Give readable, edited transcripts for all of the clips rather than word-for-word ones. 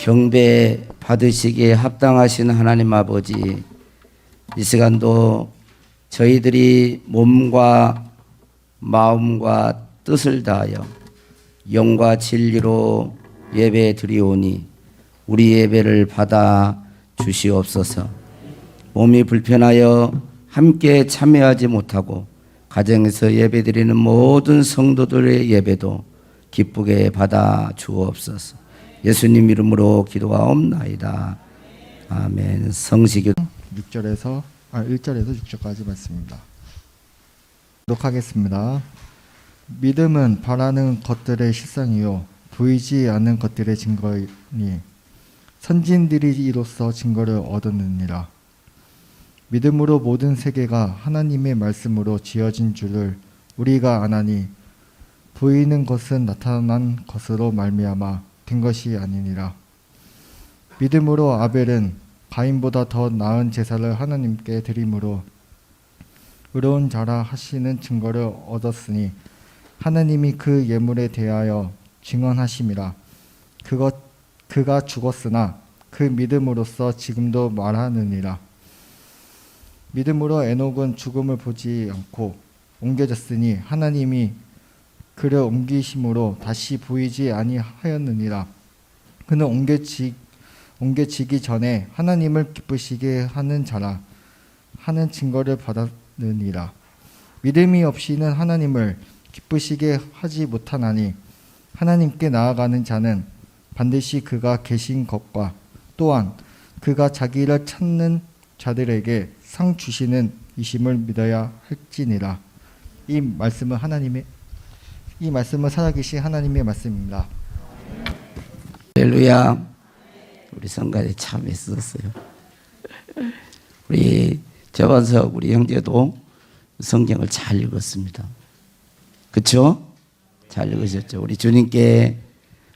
경배 받으시기에 합당하신 하나님 아버지, 이 시간도 저희들이 몸과 마음과 뜻을 다하여 영과 진리로 예배 드리오니 우리 예배를 받아 주시옵소서. 몸이 불편하여 함께 참여하지 못하고 가정에서 예배 드리는 모든 성도들의 예배도 기쁘게 받아 주옵소서. 예수님 이름으로 기도하옵나이다. 아멘. 성시교 1절에서 6절까지 말씀입니다. 기록하겠습니다. 믿음은 바라는 것들의 실상이요 보이지 않는 것들의 증거이니 선진들이 이로써 증거를 얻었느니라. 믿음으로 모든 세계가 하나님의 말씀으로 지어진 줄을 우리가 아나니 보이는 것은 나타난 것으로 말미암아 된 것이 아니니라. 믿음으로 아벨은 가인보다 더 나은 제사를 하나님께 드림으로 의로운 자라 하시는 증거를 얻었으니 하나님이 그 예물에 대하여 증언하심이라. 그가 죽었으나 그 믿음으로써 지금도 말하느니라. 믿음으로 에녹은 죽음을 보지 않고 옮겨졌으니 하나님이 그를 옮기심으로 다시 보이지 아니하였느니라. 그는 옮겨지기 전에 하나님을 기쁘시게 하는 자라 하는 증거를 받았느니라. 믿음이 없이는 하나님을 기쁘시게 하지 못하나니 하나님께 나아가는 자는 반드시 그가 계신 것과 또한 그가 자기를 찾는 자들에게 상 주시는 이심을 믿어야 할지니라. 이 말씀은 살아계신 하나님의 말씀입니다. 할렐루야. 우리 성가대 참 애썼어요. 우리 재반석 우리 형제도 성경을 잘 읽었습니다. 그렇죠? 잘 읽으셨죠? 우리 주님께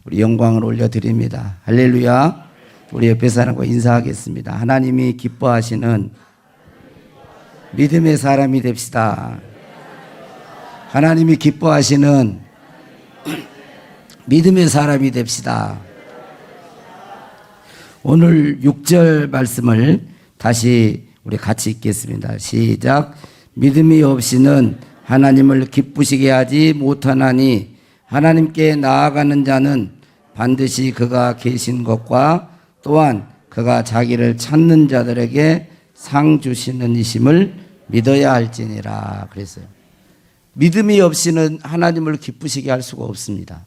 우리 영광을 올려드립니다. 할렐루야. 우리 옆에 사람과 인사하겠습니다. 하나님이 기뻐하시는 믿음의 사람이 됩시다. 하나님이 기뻐하시는 믿음의 사람이 됩시다. 오늘 6절 말씀을 다시 우리 같이 읽겠습니다. 시작. 믿음이 없이는 하나님을 기쁘시게 하지 못하나니 하나님께 나아가는 자는 반드시 그가 계신 것과 또한 그가 자기를 찾는 자들에게 상 주시는 이심을 믿어야 할지니라 그랬어요. 믿음이 없이는 하나님을 기쁘시게 할 수가 없습니다.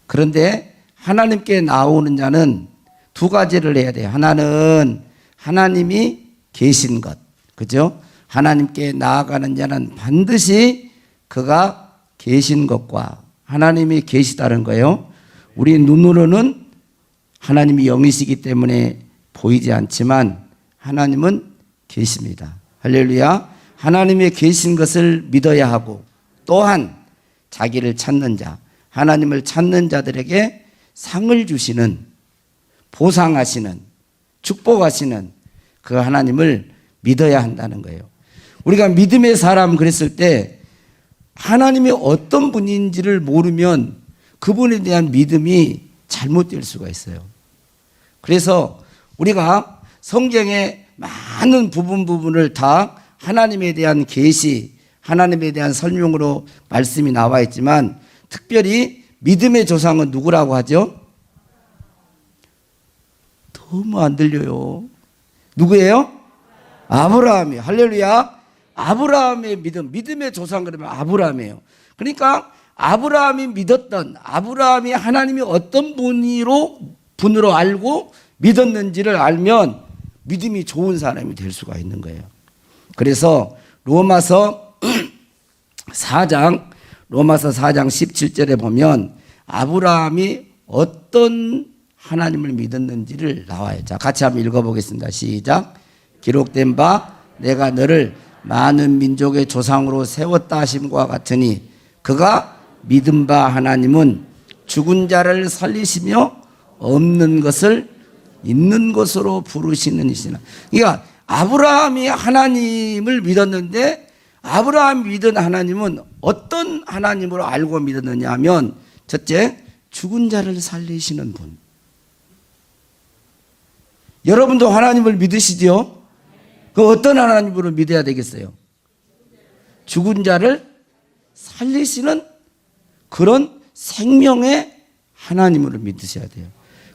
그런데 하나님께 나오는 자는 두 가지를 해야 돼요. 하나는 하나님이 계신 것, 그죠? 하나님께 나아가는 자는 반드시 그가 계신 것과 하나님이 계시다는 거예요. 우리 눈으로는 하나님이 영이시기 때문에 보이지 않지만 하나님은 계십니다. 할렐루야. 하나님의 계신 것을 믿어야 하고 또한 자기를 찾는 자, 하나님을 찾는 자들에게 상을 주시는, 보상하시는, 축복하시는 그 하나님을 믿어야 한다는 거예요. 우리가 믿음의 사람 그랬을 때 하나님이 어떤 분인지를 모르면 그분에 대한 믿음이 잘못될 수가 있어요. 그래서 우리가 성경의 많은 부분을 다 하나님에 대한 계시, 하나님에 대한 설명으로 말씀이 나와 있지만 특별히 믿음의 조상은 누구라고 하죠? 너무 안 들려요. 누구예요? 아브라함이에요. 할렐루야. 아브라함의 믿음의 조상 그러면 아브라함이에요. 그러니까 아브라함이 믿었던, 아브라함이 하나님이 어떤 분으로 알고 믿었는지를 알면 믿음이 좋은 사람이 될 수가 있는 거예요. 그래서 로마서 4장 17절에 보면 아브라함이 어떤 하나님을 믿었는지를 나와요. 자, 같이 한번 읽어보겠습니다. 시작. 기록된 바 내가 너를 많은 민족의 조상으로 세웠다 하심과 같으니 그가 믿은 바 하나님은 죽은 자를 살리시며 없는 것을 있는 것으로 부르시는 이시나. 그러니까 아브라함이 하나님을 믿었는데 아브라함이 믿은 하나님은 어떤 하나님으로 알고 믿었느냐 하면 첫째, 죽은 자를 살리시는 분. 여러분도 하나님을 믿으시지요? 그 어떤 하나님으로 믿어야 되겠어요? 죽은 자를 살리시는 그런 생명의 하나님으로 믿으셔야 돼요.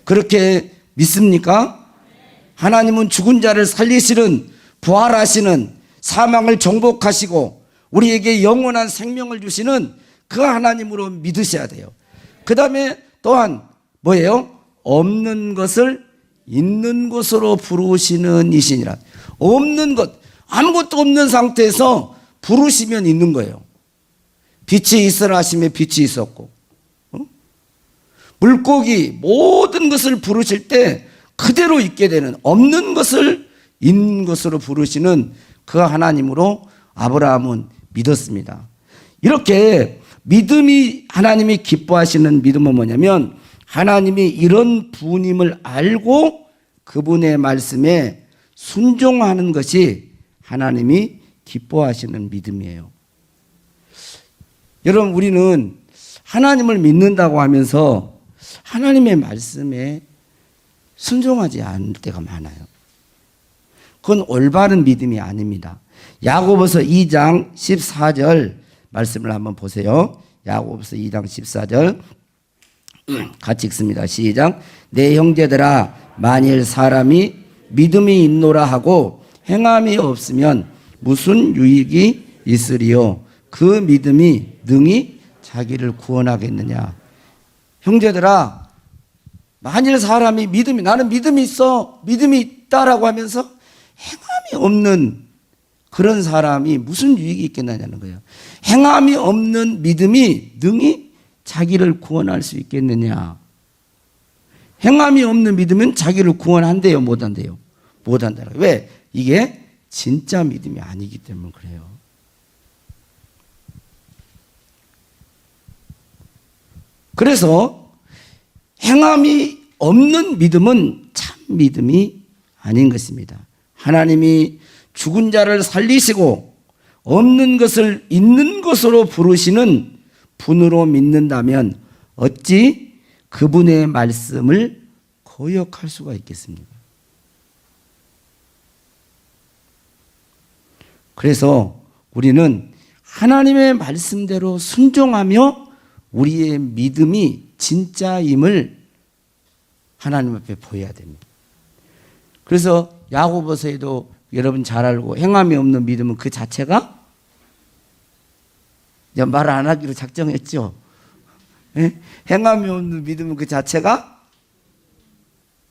그렇게 믿습니까? 하나님은 죽은 자를 살리시는, 부활하시는, 사망을 정복하시고 우리에게 영원한 생명을 주시는 그 하나님으로 믿으셔야 돼요. 그 다음에 또한 뭐예요? 없는 것을 있는 것으로 부르시는 이시니라. 없는 것, 아무것도 없는 상태에서 부르시면 있는 거예요. 빛이 있으라 하시면 빛이 있었고, 물고기 모든 것을 부르실 때 그대로 있게 되는, 없는 것을 있는 것으로 부르시는 그 하나님으로 아브라함은 믿었습니다. 이렇게 믿음이, 하나님이 기뻐하시는 믿음은 뭐냐면 하나님이 이런 분임을 알고 그분의 말씀에 순종하는 것이 하나님이 기뻐하시는 믿음이에요. 여러분, 우리는 하나님을 믿는다고 하면서 하나님의 말씀에 순종하지 않을 때가 많아요. 그건 올바른 믿음이 아닙니다. 야고보서 2장 14절 말씀을 한번 보세요. 야고보서 2장 14절 같이 읽습니다. 시작. 내 형제들아, 만일 사람이 믿음이 있노라 하고 행함이 없으면 무슨 유익이 있으리요? 그 믿음이 능히 자기를 구원하겠느냐? 형제들아, 만일 사람이 믿음이, 나는 믿음이 있어, 믿음이 있다라고 하면서 행함이 없는 그런 사람이 무슨 유익이 있겠느냐는 거예요. 행함이 없는 믿음이 능히 자기를 구원할 수 있겠느냐? 행함이 없는 믿음은 자기를 구원한대요, 못한대요? 못한다. 왜? 이게 진짜 믿음이 아니기 때문에 그래요. 그래서 행함이 없는 믿음은 참 믿음이 아닌 것입니다. 하나님이 죽은 자를 살리시고 없는 것을 있는 것으로 부르시는 분으로 믿는다면 어찌 그분의 말씀을 거역할 수가 있겠습니까? 그래서 우리는 하나님의 말씀대로 순종하며 우리의 믿음이 진짜임을 하나님 앞에 보여야 됩니다. 그래서 야고보서에도 여러분 잘 알고 행함이 없는 믿음은 그 자체가 말 안 하기로 작정했죠. 예? 행함이 없는 믿음은 그 자체가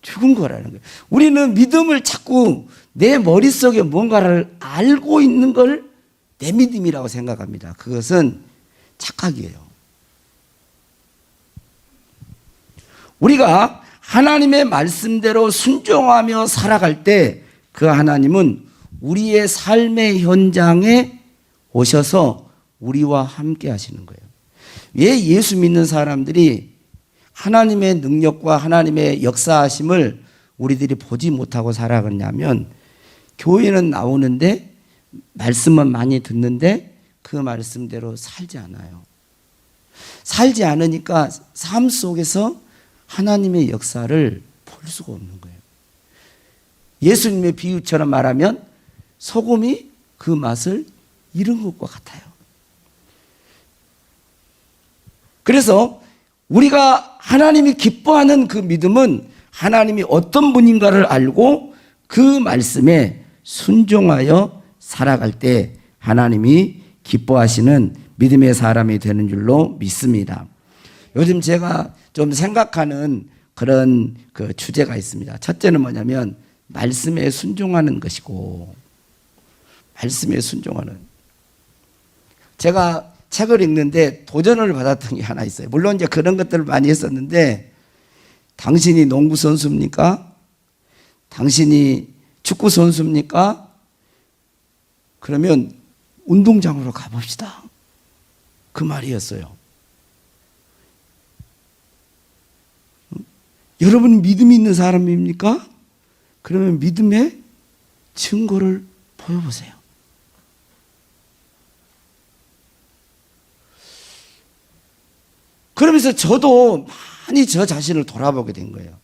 죽은 거라는 거예요. 우리는 믿음을 자꾸 내 머릿속에 뭔가를 알고 있는 걸 내 믿음이라고 생각합니다. 그것은 착각이에요. 우리가 하나님의 말씀대로 순종하며 살아갈 때 그 하나님은 우리의 삶의 현장에 오셔서 우리와 함께 하시는 거예요. 왜 예수 믿는 사람들이 하나님의 능력과 하나님의 역사하심을 우리들이 보지 못하고 살아가냐면 교회는 나오는데 말씀은 많이 듣는데 그 말씀대로 살지 않아요. 살지 않으니까 삶 속에서 하나님의 역사를 볼 수가 없는 거예요. 예수님의 비유처럼 말하면 소금이 그 맛을 잃은 것과 같아요. 그래서 우리가 하나님이 기뻐하는 그 믿음은 하나님이 어떤 분인가를 알고 그 말씀에 순종하여 살아갈 때 하나님이 기뻐하시는 믿음의 사람이 되는 줄로 믿습니다. 요즘 제가 좀 생각하는 그런 그 주제가 있습니다. 첫째는 뭐냐면 말씀에 순종하는 것이고, 말씀에 순종하는. 제가 책을 읽는데 도전을 받았던 게 하나 있어요. 물론 이제 그런 것들을 많이 했었는데, 당신이 농구 선수입니까? 당신이 축구 선수입니까? 그러면 운동장으로 가봅시다. 그 말이었어요. 여러분 믿음이 있는 사람입니까? 그러면 믿음의 증거를 보여보세요. 그러면서 저도 많이 저 자신을 돌아보게 된 거예요.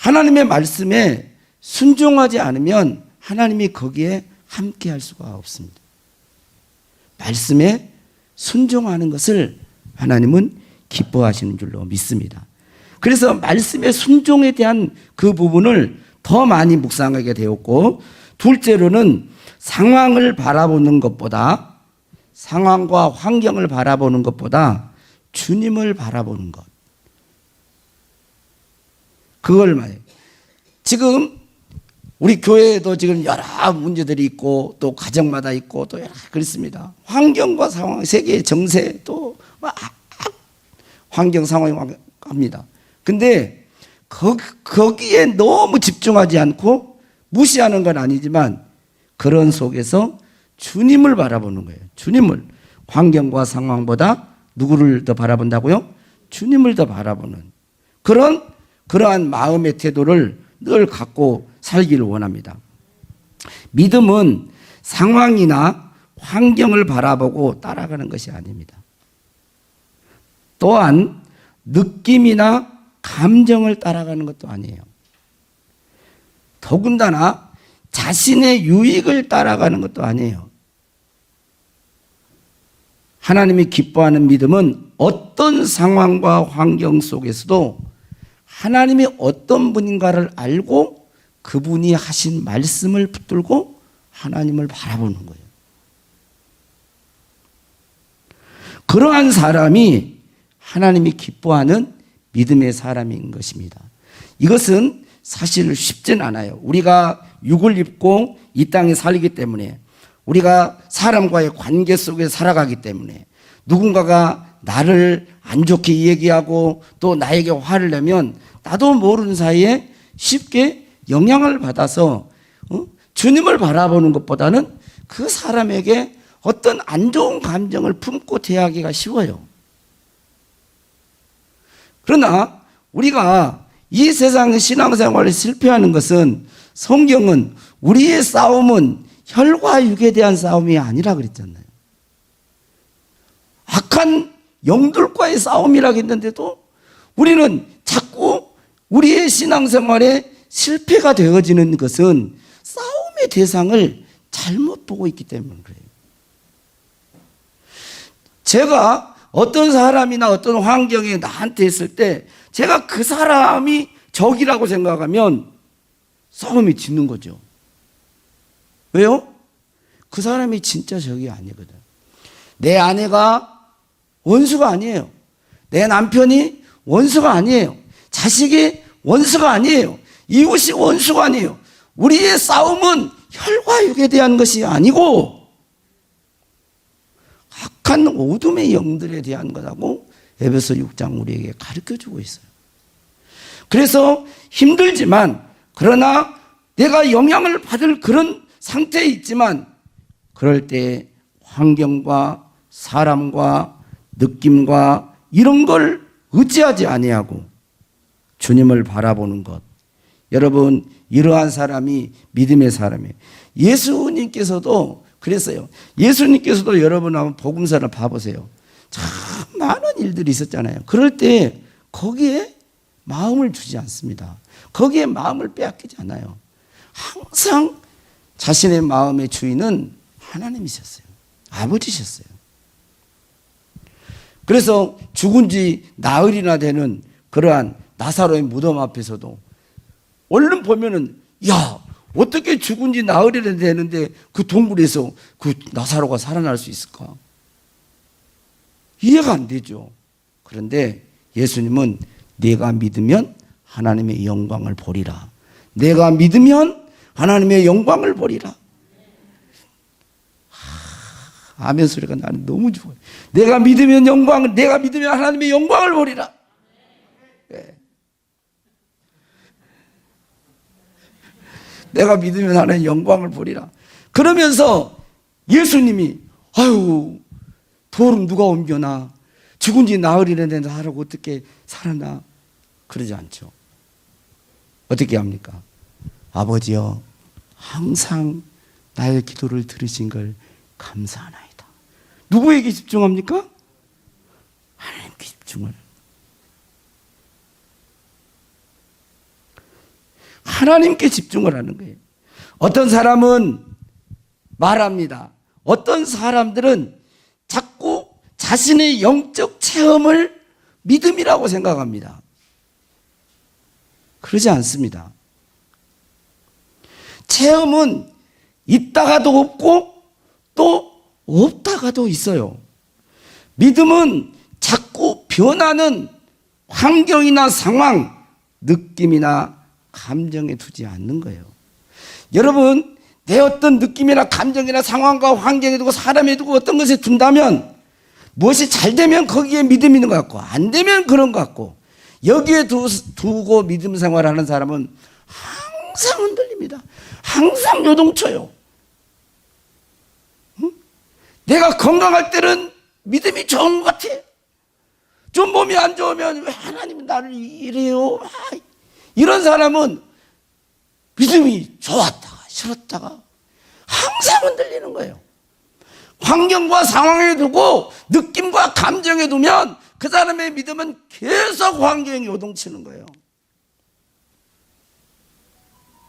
하나님의 말씀에 순종하지 않으면 하나님이 거기에 함께 할 수가 없습니다. 말씀에 순종하는 것을 하나님은 기뻐하시는 줄로 믿습니다. 그래서 말씀의 순종에 대한 그 부분을 더 많이 묵상하게 되었고, 둘째로는 상황을 바라보는 것보다, 상황과 환경을 바라보는 것보다 주님을 바라보는 것. 그걸 말해요. 지금 우리 교회에도 지금 여러 문제들이 있고 또 가정마다 있고 또 여러 그렇습니다. 환경과 상황, 세계의 정세 또 막 환경 상황이 합니다. 근데 거기에 너무 집중하지 않고 무시하는 건 아니지만 그런 속에서 주님을 바라보는 거예요. 주님을. 환경과 상황보다 누구를 더 바라본다고요? 주님을 더 바라보는 그러한 마음의 태도를 늘 갖고 살기를 원합니다. 믿음은 상황이나 환경을 바라보고 따라가는 것이 아닙니다. 또한 느낌이나 감정을 따라가는 것도 아니에요. 더군다나 자신의 유익을 따라가는 것도 아니에요. 하나님이 기뻐하는 믿음은 어떤 상황과 환경 속에서도 하나님이 어떤 분인가를 알고 그분이 하신 말씀을 붙들고 하나님을 바라보는 거예요. 그러한 사람이 하나님이 기뻐하는 믿음의 사람인 것입니다. 이것은 사실 쉽진 않아요. 우리가 육을 입고 이 땅에 살기 때문에, 우리가 사람과의 관계 속에 살아가기 때문에, 누군가가 나를 안 좋게 얘기하고 또 나에게 화를 내면 나도 모르는 사이에 쉽게 영향을 받아서 주님을 바라보는 것보다는 그 사람에게 어떤 안 좋은 감정을 품고 대하기가 쉬워요. 그러나 우리가 이 세상의 신앙생활에 실패하는 것은, 성경은 우리의 싸움은 혈과 육에 대한 싸움이 아니라 그랬잖아요. 악한 영들과의 싸움이라고 했는데도 우리는 자꾸 우리의 신앙생활에 실패가 되어지는 것은 싸움의 대상을 잘못 보고 있기 때문에 그래요. 제가 어떤 사람이나 어떤 환경에 나한테 있을 때 제가 그 사람이 적이라고 생각하면 싸움이 짓는 거죠. 왜요? 그 사람이 진짜 적이 아니거든. 내 아내가 원수가 아니에요. 내 남편이 원수가 아니에요. 자식이 원수가 아니에요. 이웃이 원수가 아니에요. 우리의 싸움은 혈과 육에 대한 것이 아니고 악한 어둠의 영들에 대한 거라고 에베소 6장 우리에게 가르쳐주고 있어요. 그래서 힘들지만, 그러나 내가 영향을 받을 그런 상태에 있지만, 그럴 때 환경과 사람과 느낌과 이런 걸 의지하지 아니하고 주님을 바라보는 것. 여러분, 이러한 사람이 믿음의 사람이에요. 예수님께서도 그랬어요. 예수님께서도 여러분 한번 복음서를 봐보세요. 참 많은 일들이 있었잖아요. 그럴 때 거기에 마음을 주지 않습니다. 거기에 마음을 빼앗기지 않아요. 항상 자신의 마음의 주인은 하나님이셨어요. 아버지셨어요. 그래서 죽은 지 나흘이나 되는 그러한 나사로의 무덤 앞에서도 얼른 보면은, 야, 어떻게 죽은 지 나흘이나 되는데 그 동굴에서 그 나사로가 살아날 수 있을까? 이해가 안 되죠. 그런데 예수님은 내가 믿으면 하나님의 영광을 보리라. 내가 믿으면 하나님의 영광을 보리라. 아멘 소리가 나는 너무 좋아요. 내가 믿으면 내가 믿으면 하나님의 영광을 보리라. 네. 내가 믿으면 하나님의 영광을 보리라. 그러면서 예수님이, 아유, 돌은 누가 옮겨나? 죽은 지 나흘이나 된 사람하고 어떻게 살아나? 그러지 않죠. 어떻게 합니까? 아버지여, 항상 나의 기도를 들으신 걸 감사하나이다. 누구에게 집중합니까? 하나님께 집중을. 하나님께 집중을 하는 거예요. 어떤 사람은 말합니다. 어떤 사람들은 자꾸 자신의 영적 체험을 믿음이라고 생각합니다. 그러지 않습니다. 체험은 있다가도 없고 또 없다가도 있어요. 믿음은 자꾸 변하는 환경이나 상황, 느낌이나 감정에 두지 않는 거예요. 여러분, 내 어떤 느낌이나 감정이나 상황과 환경에 두고 사람에 두고 어떤 것에 둔다면 무엇이 잘 되면 거기에 믿음이 있는 것 같고 안 되면 그런 것 같고 여기에 두고 믿음 생활하는 사람은 항상 흔들립니다. 항상 요동쳐요. 응? 내가 건강할 때는 믿음이 좋은 것 같아. 좀 몸이 안 좋으면 왜 하나님은 나를 이래요? 이런 사람은 믿음이 좋았다가 싫었다가 항상 흔들리는 거예요. 환경과 상황에 두고 느낌과 감정에 두면 그 사람의 믿음은 계속 환경에 요동치는 거예요.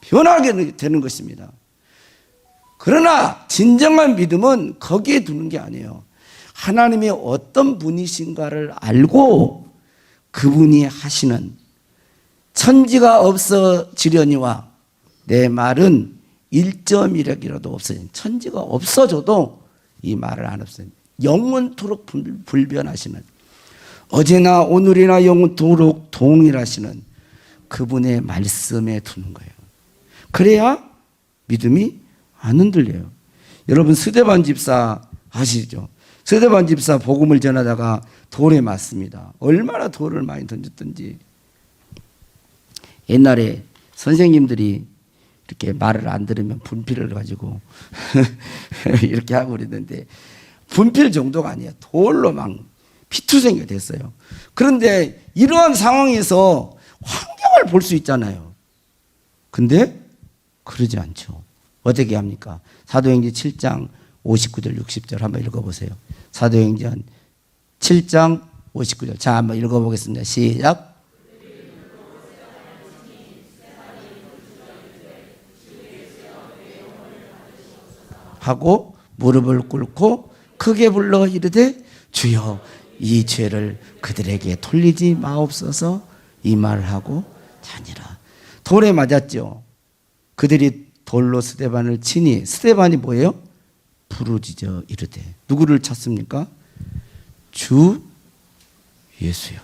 변하게 되는 것입니다. 그러나 진정한 믿음은 거기에 두는 게 아니에요. 하나님이 어떤 분이신가를 알고 그분이 하시는 천지가 없어지려니와 내 말은 1.1핵이라도 없어진 천지가 없어져도 이 말을 안 없어요. 영원토록 불변하시는 어제나 오늘이나 영원토록 동일하시는 그분의 말씀에 두는 거예요. 그래야 믿음이 안 흔들려요. 여러분 스데반 집사 아시죠? 스데반 집사 복음을 전하다가 돌에 맞습니다. 얼마나 돌을 많이 던졌던지. 옛날에 선생님들이 이렇게 말을 안 들으면 분필을 가지고 이렇게 하고 그랬는데 분필 정도가 아니에요. 돌로 막 피투성이가 됐어요. 그런데 이러한 상황에서 환경을 볼 수 있잖아요. 근데 그러지 않죠. 어떻게 합니까? 사도행전 7장 59절 60절 한번 읽어보세요. 사도행전 7장 59절. 자, 한번 읽어보겠습니다. 시작. 하고 무릎을 꿇고 크게 불러 이르되 주여 이 죄를 그들에게 돌리지 마옵소서 이 말을 하고 자니라. 돌에 맞았죠. 그들이 돌로 스데반을 치니 스데반이 뭐예요? 부르짖어 이르되 누구를 찾습니까? 주 예수요.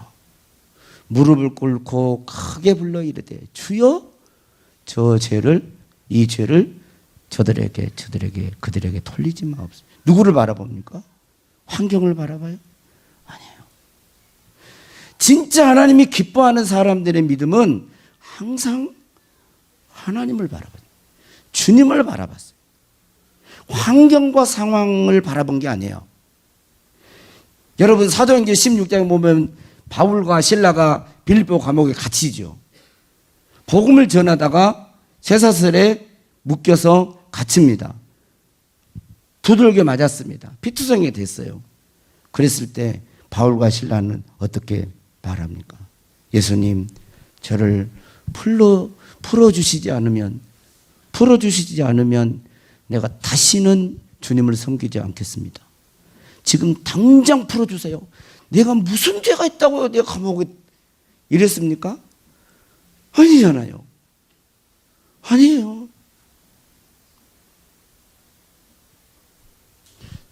무릎을 꿇고 크게 불러 이르되 주여 이 죄를 그들에게 돌리지 마옵소서. 누구를 바라봅니까? 환경을 바라봐요? 아니에요. 진짜 하나님이 기뻐하는 사람들의 믿음은 항상 하나님을 바라봐요. 주님을 바라봤어요. 환경과 상황을 바라본 게 아니에요. 여러분 사도행전 16장에 보면 바울과 실라가 빌립보 감옥에 갇히죠. 복음을 전하다가 쇠사슬에 묶여서 갇힙니다. 두들겨 맞았습니다. 피투성이 됐어요. 그랬을 때 바울과 실라는 어떻게 말합니까? 예수님 저를 풀어주시지 않으면 내가 다시는 주님을 섬기지 않겠습니다. 지금 당장 풀어주세요. 내가 무슨 죄가 있다고 내가 감옥에 이랬습니까? 아니잖아요. 아니에요.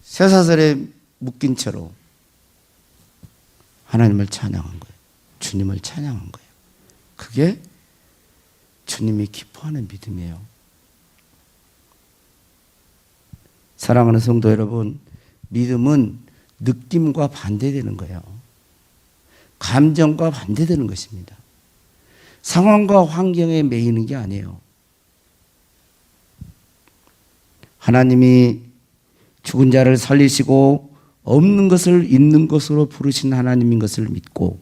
쇠사슬에 묶인 채로 하나님을 찬양한 거예요. 주님을 찬양한 거예요. 그게 주님이 기뻐하는 믿음이에요. 사랑하는 성도 여러분, 믿음은 느낌과 반대되는 거예요. 감정과 반대되는 것입니다. 상황과 환경에 매이는 게 아니에요. 하나님이 죽은 자를 살리시고 없는 것을 있는 것으로 부르신 하나님인 것을 믿고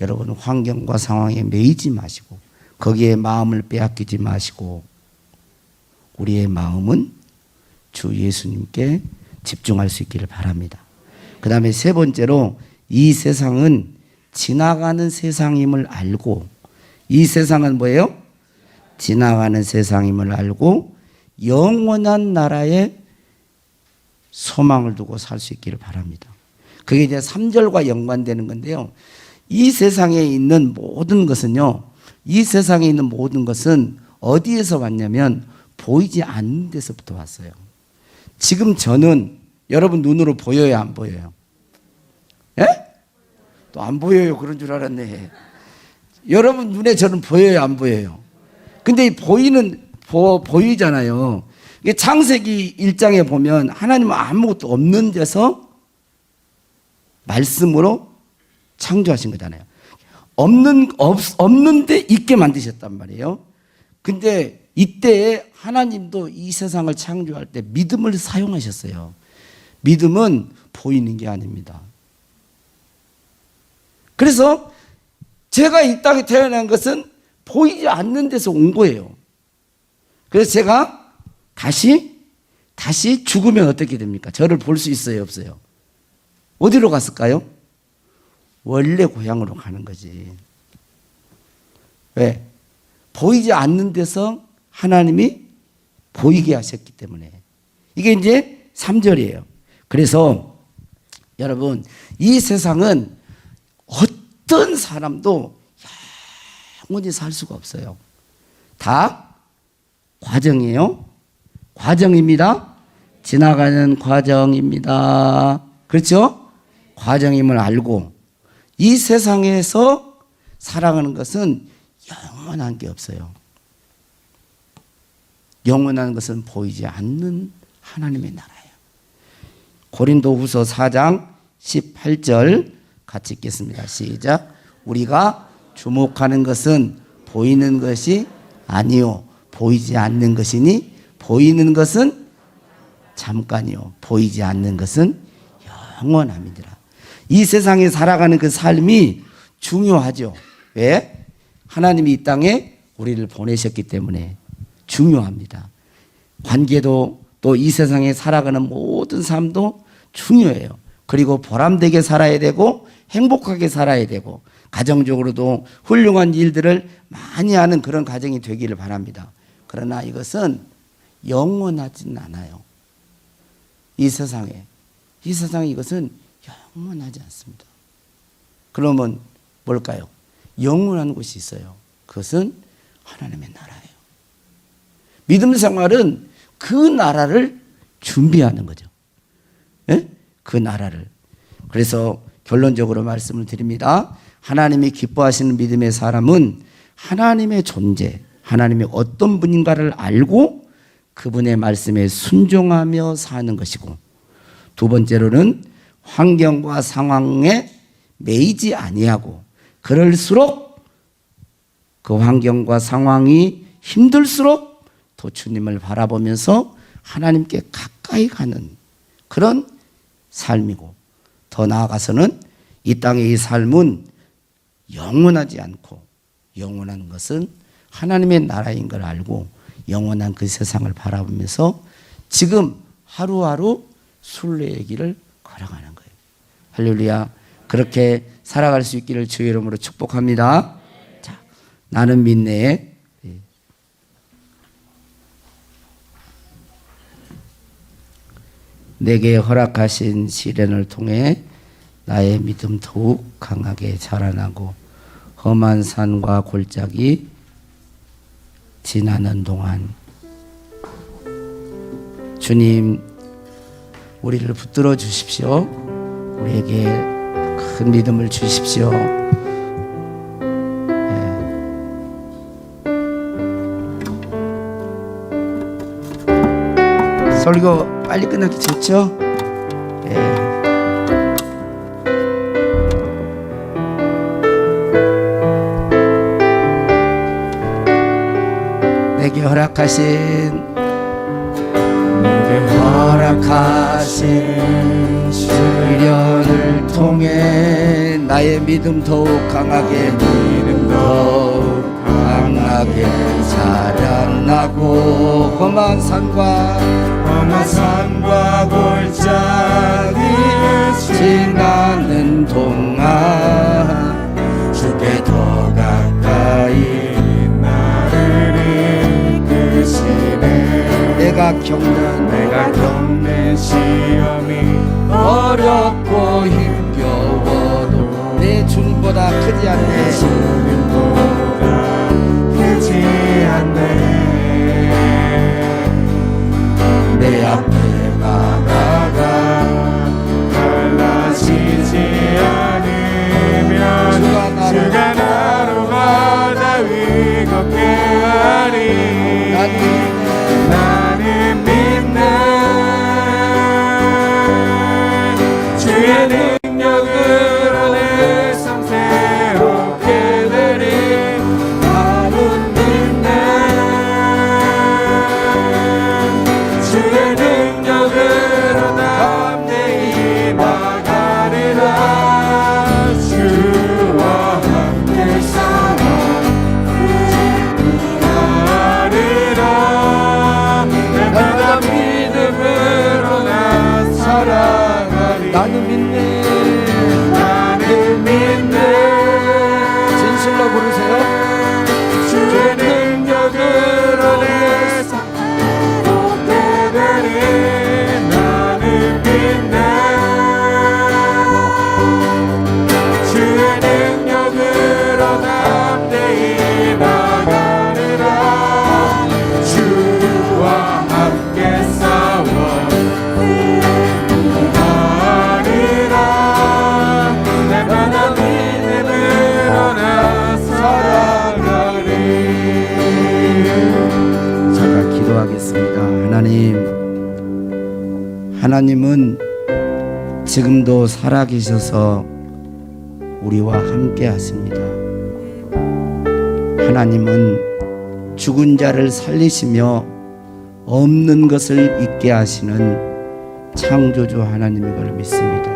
여러분 환경과 상황에 매이지 마시고 거기에 마음을 빼앗기지 마시고 우리의 마음은 주 예수님께 집중할 수 있기를 바랍니다. 그 다음에 세 번째로 이 세상은 지나가는 세상임을 알고 이 세상은 뭐예요? 지나가는 세상임을 알고 영원한 나라에 소망을 두고 살 수 있기를 바랍니다. 그게 이제 3절과 연관되는 건데요. 이 세상에 있는 모든 것은요, 이 세상에 있는 모든 것은 어디에서 왔냐면 보이지 않는 데서부터 왔어요. 지금 저는 여러분 눈으로 보여요, 안 보여요? 예? 또 안 보여요. 그런 줄 알았네. 여러분 눈에 저는 보여요, 안 보여요? 근데 이 보이잖아요. 이게 창세기 1장에 보면 하나님은 아무것도 없는 데서 말씀으로 창조하신 거잖아요. 없는데 있게 만드셨단 말이에요. 근데 이때에 하나님도 이 세상을 창조할 때 믿음을 사용하셨어요. 믿음은 보이는 게 아닙니다. 그래서 제가 이 땅에 태어난 것은 보이지 않는 데서 온 거예요. 그래서 제가 다시 죽으면 어떻게 됩니까? 저를 볼 수 있어요, 없어요? 어디로 갔을까요? 원래 고향으로 가는 거지. 왜? 보이지 않는 데서 하나님이 보이게 하셨기 때문에. 이게 이제 3절이에요. 그래서 여러분, 이 세상은 어떤 사람도 영원히 살 수가 없어요. 다 과정이에요. 과정입니다. 지나가는 과정입니다. 그렇죠? 과정임을 알고 이 세상에서 살아가는 것은 영원한 게 없어요. 영원한 것은 보이지 않는 하나님의 나라예요. 고린도후서 4장 18절 같이 읽겠습니다. 시작. 우리가 주목하는 것은 보이는 것이 아니요 보이지 않는 것이니 보이는 것은 잠깐이요 보이지 않는 것은 영원함이니라. 이 세상에 살아가는 그 삶이 중요하죠. 왜? 하나님이 이 땅에 우리를 보내셨기 때문에 중요합니다. 관계도 또 이 세상에 살아가는 모든 삶도 중요해요. 그리고 보람되게 살아야 되고 행복하게 살아야 되고 가정적으로도 훌륭한 일들을 많이 하는 그런 가정이 되기를 바랍니다. 그러나 이것은 영원하진 않아요. 이 세상에 이것은 영원하지 않습니다. 그러면 뭘까요? 영원한 곳이 있어요. 그것은 하나님의 나라예요. 믿음 생활은 그 나라를 준비하는 거죠. 예? 그 나라를. 그래서 결론적으로 말씀을 드립니다. 하나님이 기뻐하시는 믿음의 사람은 하나님의 존재, 하나님이 어떤 분인가를 알고 그분의 말씀에 순종하며 사는 것이고, 두 번째로는 환경과 상황에 매이지 아니하고 그럴수록 그 환경과 상황이 힘들수록 또 주님을 바라보면서 하나님께 가까이 가는 그런 삶이고, 더 나아가서는 이 땅의 이 삶은 영원하지 않고 영원한 것은 하나님의 나라인 걸 알고 영원한 그 세상을 바라보면서 지금 하루하루 순례의 길을 걸어가는 거예요. 할렐루야. 그렇게 살아갈 수 있기를 주의 이름으로 축복합니다. 자, 나는 믿네. 내게 허락하신 시련을 통해 나의 믿음 더욱 강하게 자라나고 험한 산과 골짜기 지나는 동안 주님 우리를 붙들어 주십시오. 우리에게 큰 믿음을 주십시오. 설교 빨리 끝나기 좋죠? 내게 허락하신 시련을 통해 나의 믿음 더욱 강하게 자라나고 험한 산과 골짜기 지나는 동안 주께 더 가까이 나를 겪는 시험이 어렵고 힘겨워도 내 주님보다 크지 않네. 주님보다 크지 않네. 내 앞에 바다가 갈라지지 않으면 주가 나로 바다 위 걷게 하리. 나는 믿는 주의 능력으로 내 삶 새롭게 되리. 나는 믿는 주의 능력으로 담대히 나가리라. 주와 함께 싸워 나는 믿음으로 나 살아가리. 나는 믿네. 나는 믿네. 진실로 부르세요. 주의 능력으로 내 삶 되리. 나는 믿네. 주의 능력으로 담대히 나가리라. 주와 함께 싸워 가리라. 내 바다 믿음으로 나 살아가리. 제가 기도하겠습니다. 하나님은 지금도 살아계셔서 우리와 함께 하십니다. 하나님은 죽은 자를 살리시며 없는 것을 있게 하시는 창조주 하나님인 걸 믿습니다.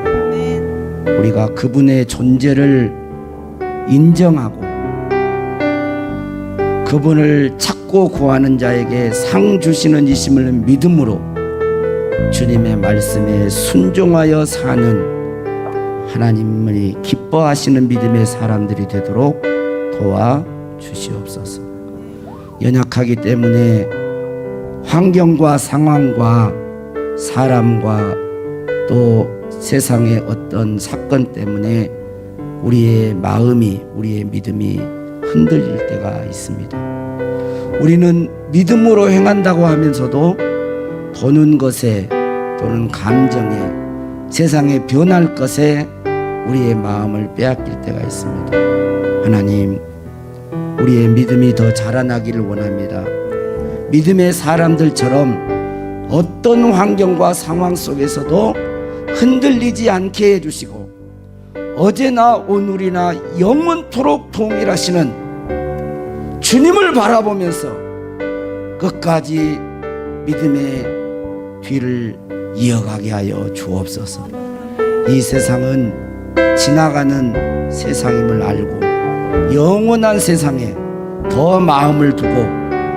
우리가 그분의 존재를 인정하고 그분을 찾고 구하는 자에게 상 주시는 이심을 믿음으로 주님의 말씀에 순종하여 사는 하나님을 기뻐하시는 믿음의 사람들이 되도록 도와주시옵소서. 연약하기 때문에 환경과 상황과 사람과 또 세상의 어떤 사건 때문에 우리의 마음이, 우리의 믿음이 흔들릴 때가 있습니다. 우리는 믿음으로 행한다고 하면서도 보는 것에 또는 감정에, 세상에 변할 것에 우리의 마음을 빼앗길 때가 있습니다. 하나님, 우리의 믿음이 더 자라나기를 원합니다. 믿음의 사람들처럼 어떤 환경과 상황 속에서도 흔들리지 않게 해주시고 어제나 오늘이나 영원토록 동일하시는 주님을 바라보면서 끝까지 믿음의 뒤를 이어가게 하여 주옵소서. 이 세상은 지나가는 세상임을 알고 영원한 세상에 더 마음을 두고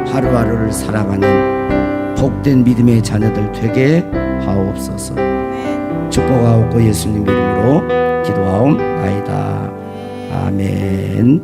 하루하루를 살아가는 복된 믿음의 자녀들 되게 하옵소서. 축복하옵고 예수님 이름으로 기도하옵나이다. 아멘.